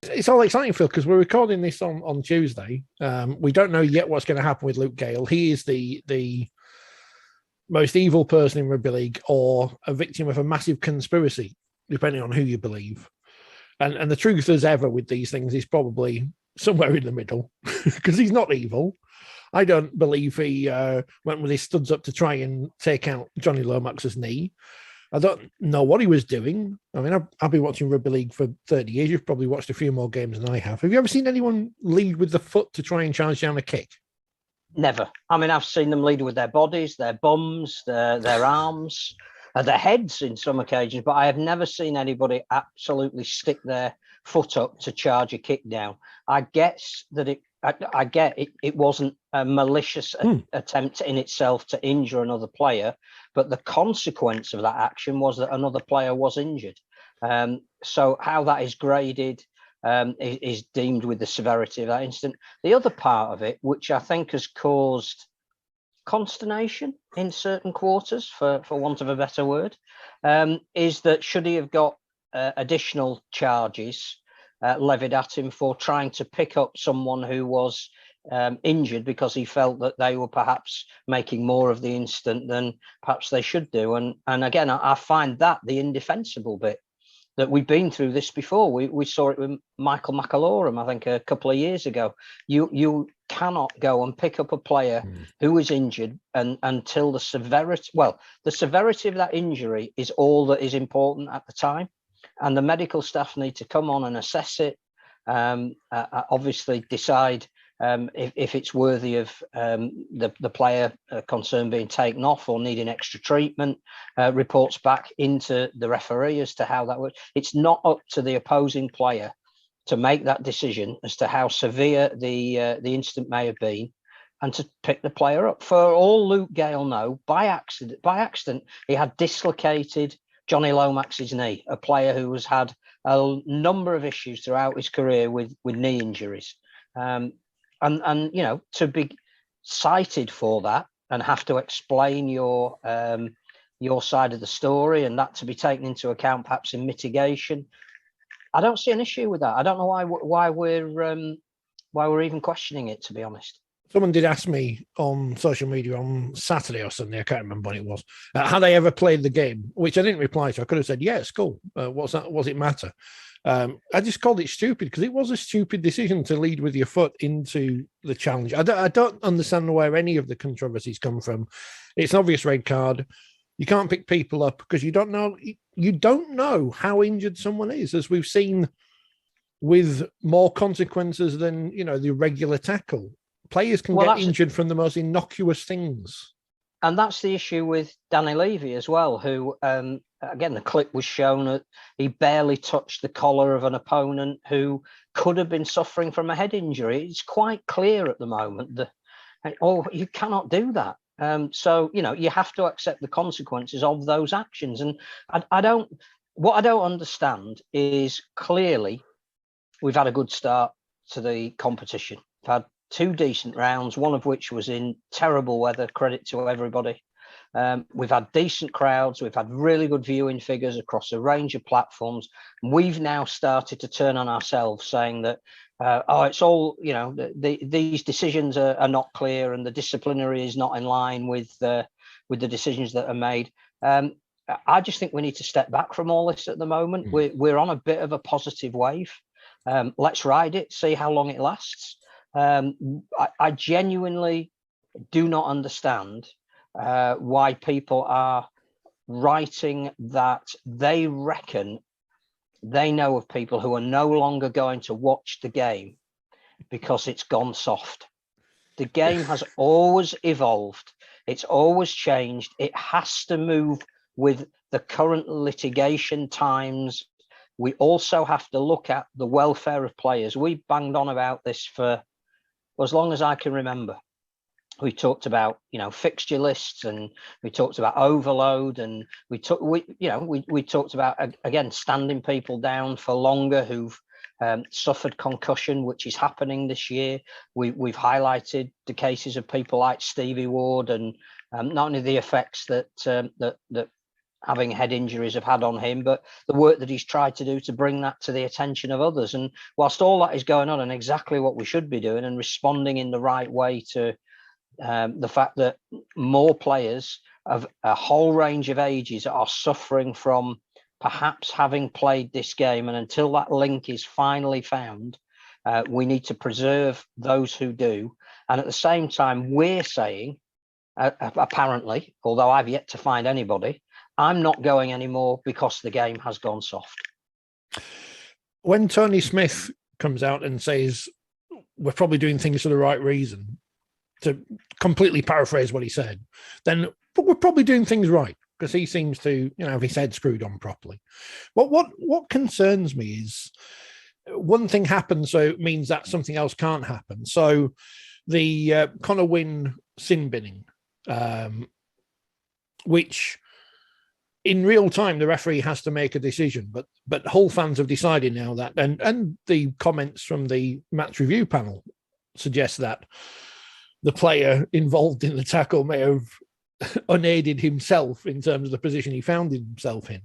it's all exciting, Phil, because we're recording this on Tuesday. We don't know yet what's going to happen with Luke Gale. He is the most evil person in rugby league, or a victim of a massive conspiracy, depending on who you believe. And the truth, as ever with these things, is probably somewhere in the middle, because he's not evil. I don't believe he went with his studs up to try and take out Johnny Lomax's knee. I don't know what he was doing. I mean, I've been watching rugby league for 30 years. You've probably watched a few more games than I have. Have you ever seen anyone lead with the foot to try and charge down a kick? Never. I mean, I've seen them lead with their bodies, their bums, their arms, their heads in some occasions, but I have never seen anybody absolutely stick their foot up to charge a kick down. I guess that it wasn't a malicious attempt in itself to injure another player, but the consequence of that action was that another player was injured. So how that is graded is deemed with the severity of that incident. The other part of it, which I think has caused consternation in certain quarters, for want of a better word, is that should he have got additional charges levied at him for trying to pick up someone who was injured because he felt that they were perhaps making more of the incident than perhaps they should do. And again, I find that the indefensible bit, that we've been through this before. We saw it with Michael McAlorum, I think, a couple of years ago. You cannot go and pick up a player who is injured until the severity of that injury is all that is important at the time. And the medical staff need to come on and assess it, obviously decide if it's worthy of the player concerned being taken off or needing extra treatment, reports back into the referee as to how that works. It's not up to the opposing player to make that decision as to how severe the incident may have been, and to pick the player up. For all Luke Gale know, by accident, he had dislocated Johnny Lomax's knee, a player who has had a number of issues throughout his career with knee injuries. And you know, to be cited for that and have to explain your side of the story, and that to be taken into account perhaps in mitigation, I don't see an issue with that. I don't know why we're even questioning it, to be honest. Someone did ask me on social media on Saturday or Sunday, I can't remember when it was, had I ever played the game, which I didn't reply to. I could have said, yeah, it's cool. What's it matter? I just called it stupid because it was a stupid decision to lead with your foot into the challenge. I don't understand where any of the controversies come from. It's an obvious red card. You can't pick people up because you don't know how injured someone is, as we've seen with more consequences than, you know, the regular tackle. Players can get injured from the most innocuous things. And that's the issue with Danny Levy as well, who, again, the clip was shown that he barely touched the collar of an opponent who could have been suffering from a head injury. It's quite clear at the moment that, you cannot do that. So, you know, you have to accept the consequences of those actions. And what I don't understand is, clearly we've had a good start to the competition. We've had 2 decent rounds, one of which was in terrible weather, credit to everybody. We've had decent crowds. We've had really good viewing figures across a range of platforms. We've now started to turn on ourselves, saying that, it's all, you know, these decisions are not clear and the disciplinary is not in line with the decisions that are made. I just think we need to step back from all this at the moment. We're on a bit of a positive wave. Let's ride it, see how long it lasts. I genuinely do not understand why people are writing that they reckon they know of people who are no longer going to watch the game because it's gone soft. The game has always evolved. It's always changed. It has to move with the current litigation times. We also have to look at the welfare of players. We banged on about this for as long as I can remember. We talked about, you know, fixture lists, and we talked about overload, and we talked about, again, standing people down for longer who've suffered concussion, which is happening this year. We've highlighted the cases of people like Stevie Ward, and not only the effects that having head injuries have had on him, but the work that he's tried to do to bring that to the attention of others. And whilst all that is going on, and exactly what we should be doing and responding in the right way to the fact that more players of a whole range of ages are suffering from perhaps having played this game, and until that link is finally found, we need to preserve those who do. And at the same time, we're saying, apparently, although I've yet to find anybody, I'm not going anymore because the game has gone soft. When Tony Smith comes out and says we're probably doing things for the right reason, to completely paraphrase what he said, then we're probably doing things right, because he seems to, have his head screwed on properly. But what concerns me is one thing happens, so it means that something else can't happen. So the Connor Wynn sin binning, which in real time the referee has to make a decision, but Hull fans have decided now that, and the comments from the match review panel suggest that the player involved in the tackle may have unaided himself in terms of the position he found himself in.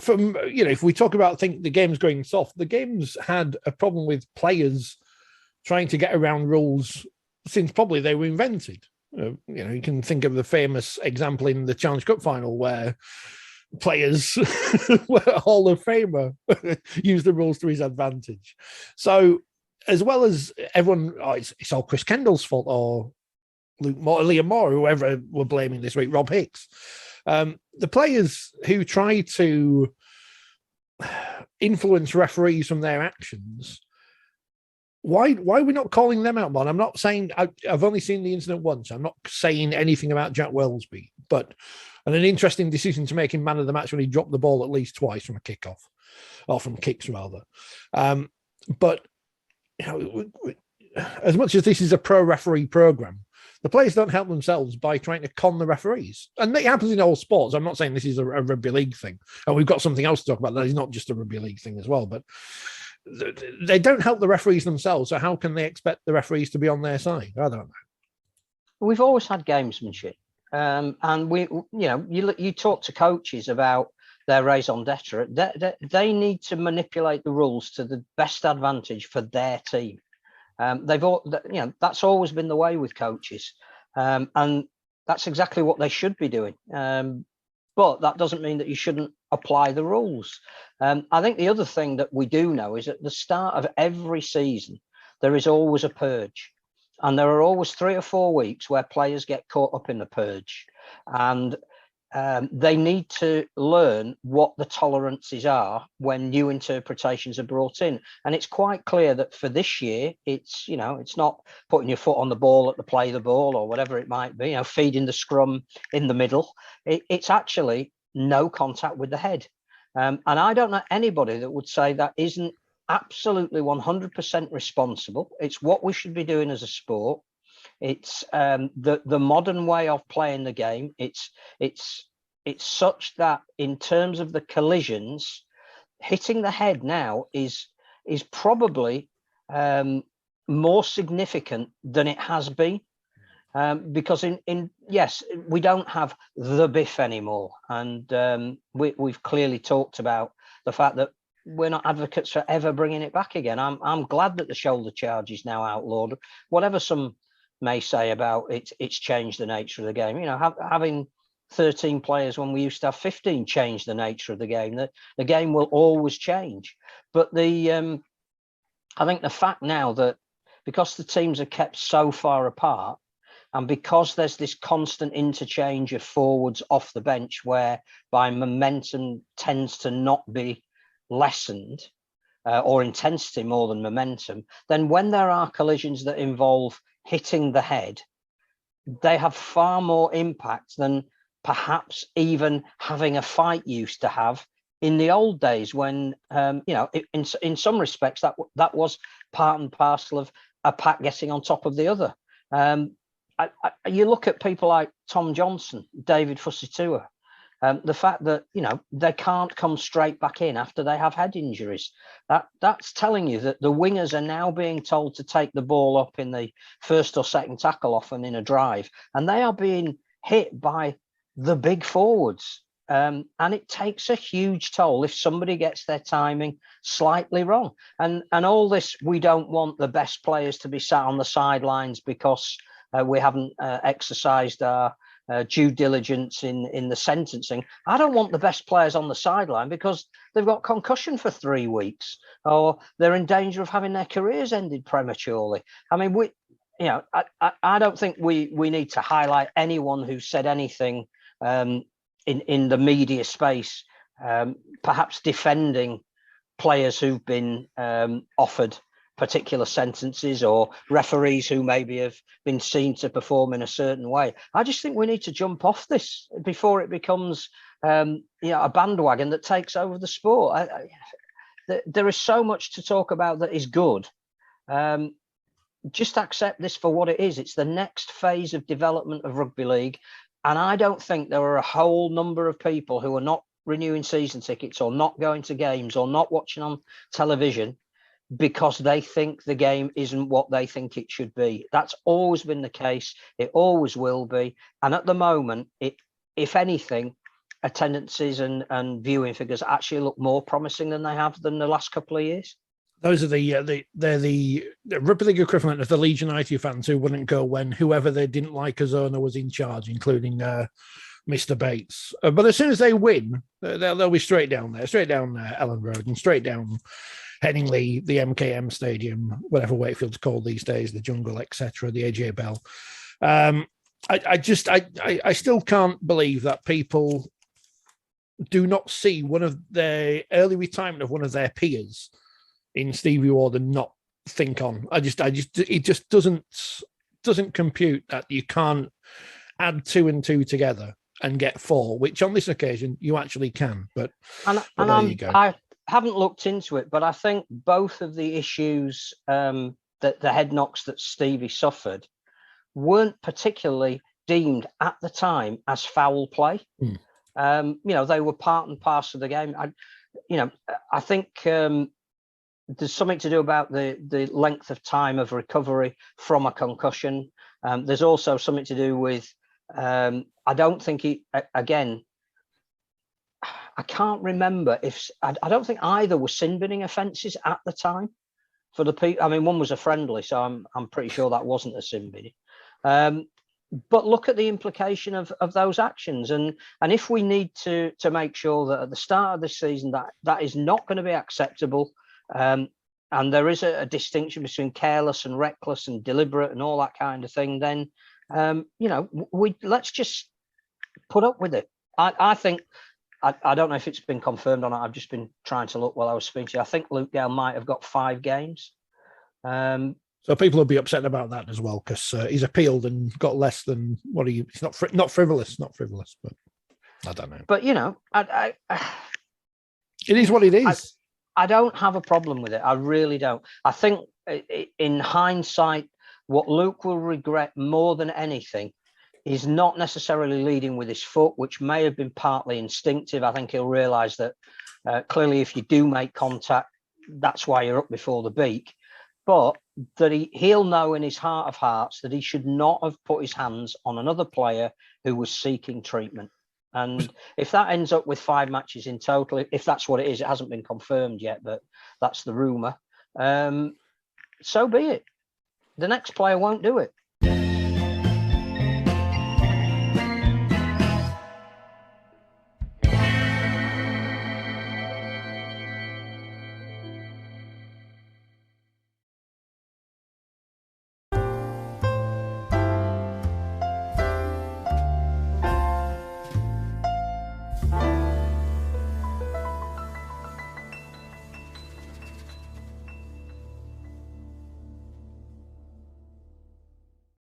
From, if we talk about the game's going soft, the game's had a problem with players trying to get around rules since probably they were invented. You can think of the famous example in the Challenge Cup final where players, Hall of Famer, used the rules to his advantage. So, as well as everyone, it's all Chris Kendall's fault, or Luke Moore, Liam Moore, whoever we're blaming this week, Rob Hicks. The players who try to influence referees from their actions, why are we not calling them out, man? I'm not saying, I've only seen the incident once. I'm not saying anything about Jack Wellesby, and an interesting decision to make him man of the match when he dropped the ball at least twice from a kickoff, or from kicks rather. But as much as this is a pro referee program, the players don't help themselves by trying to con the referees. And it happens in all sports. I'm not saying this is a rugby league thing. And we've got something else to talk about that is not just a rugby league thing as well. But they don't help the referees themselves. So how can they expect the referees to be on their side? I don't know. We've always had gamesmanship. And you talk to coaches about their raison d'etre. They need to manipulate the rules to the best advantage for their team. That's always been the way with coaches, and that's exactly what they should be doing. But that doesn't mean that you shouldn't apply the rules. I think the other thing that we do know is at the start of every season, there is always a purge, and there are always 3 or 4 weeks where players get caught up in the purge, and they need to learn what the tolerances are when new interpretations are brought in. And it's quite clear that for this year, it's not putting your foot on the ball at the play the ball or whatever it might be, feeding the scrum in the middle. It's actually no contact with the head. And I don't know anybody that would say that isn't absolutely 100% responsible. It's what we should be doing as a sport. It's the modern way of playing the game. It's such that in terms of the collisions, hitting the head now is probably more significant than it has been, because yes, we don't have the biff anymore, and we've clearly talked about the fact that we're not advocates for ever bringing it back again. I'm glad that the shoulder charge is now outlawed. Whatever some may say about it, it's changed the nature of the game. Having 13 players when we used to have 15 changed the nature of the game. The game will always change. But I think the fact now that because the teams are kept so far apart, and because there's this constant interchange of forwards off the bench, whereby momentum tends to not be lessened, or intensity more than momentum, then when there are collisions that involve hitting the head, they have far more impact than perhaps even having a fight used to have in the old days, when in some respects that was part and parcel of a pack getting on top of the other. You look at people like Tom Johnson, David Fusitua, the fact that they can't come straight back in after they have head injuries. That's telling you that the wingers are now being told to take the ball up in the first or second tackle, often in a drive, and they are being hit by the big forwards. And it takes a huge toll if somebody gets their timing slightly wrong. And all this, we don't want the best players to be sat on the sidelines because we haven't exercised our due diligence in the sentencing. I don't want the best players on the sideline because they've got concussion for 3 weeks, or they're in danger of having their careers ended prematurely. I mean, I don't think we need to highlight anyone who said anything in the media space, perhaps defending players who've been offered particular sentences, or referees who maybe have been seen to perform in a certain way. I just think we need to jump off this before it becomes a bandwagon that takes over the sport. There is so much to talk about that is good. Just accept this for what it is. It's the next phase of development of rugby league. And I don't think there are a whole number of people who are not renewing season tickets, or not going to games, or not watching on television because they think the game isn't what they think it should be. That's always been the case. It always will be. And at the moment, if anything, attendances and viewing figures actually look more promising than they have than the last couple of years. Those are they're the rugby league equivalent of the Leeds United fans who wouldn't go when whoever they didn't like as owner was in charge, including Mr. Bates. But as soon as they win, they'll be straight down Ellen Road, and straight down Headingley, the MKM Stadium, whatever Wakefield's called these days, the Jungle, etc., the AJ Bell. I still can't believe that people do not see one of the early retirement of one of their peers in Stevie Ward and not think on. It just doesn't compute that you can't add 2 and 2 together and get 4, which on this occasion you actually can. But there you go. I haven't looked into it, but I think both of the issues that the head knocks that Stevie suffered weren't particularly deemed at the time as foul play. They were part and parcel of the game. I think there's something to do about the length of time of recovery from a concussion. There's also something to do with, I don't think I can't remember I don't think either were sin binning offences at the time for the people. I mean, one was a friendly, so I'm pretty sure that wasn't a sin binning. But look at the implication of those actions, and if we need to make sure that at the start of this season that is not going to be acceptable, and there is a distinction between careless and reckless and deliberate and all that kind of thing, then let's just put up with it. I think I don't know if it's been confirmed or not. I've just been trying to look while I was speaking. I think Luke Gale might have got 5 games. So people will be upset about that as well, because he's appealed and got less than what he. It's not frivolous, but I don't know. But it is what it is. I don't have a problem with it. I really don't. I think in hindsight, what Luke will regret more than anything is not necessarily leading with his foot, which may have been partly instinctive. I think he'll realise that clearly if you do make contact, that's why you're up before the beak. But that he'll know in his heart of hearts that he should not have put his hands on another player who was seeking treatment. And if that ends up with 5 matches in total, if that's what it is, it hasn't been confirmed yet, but that's the rumour. So be it. The next player won't do it.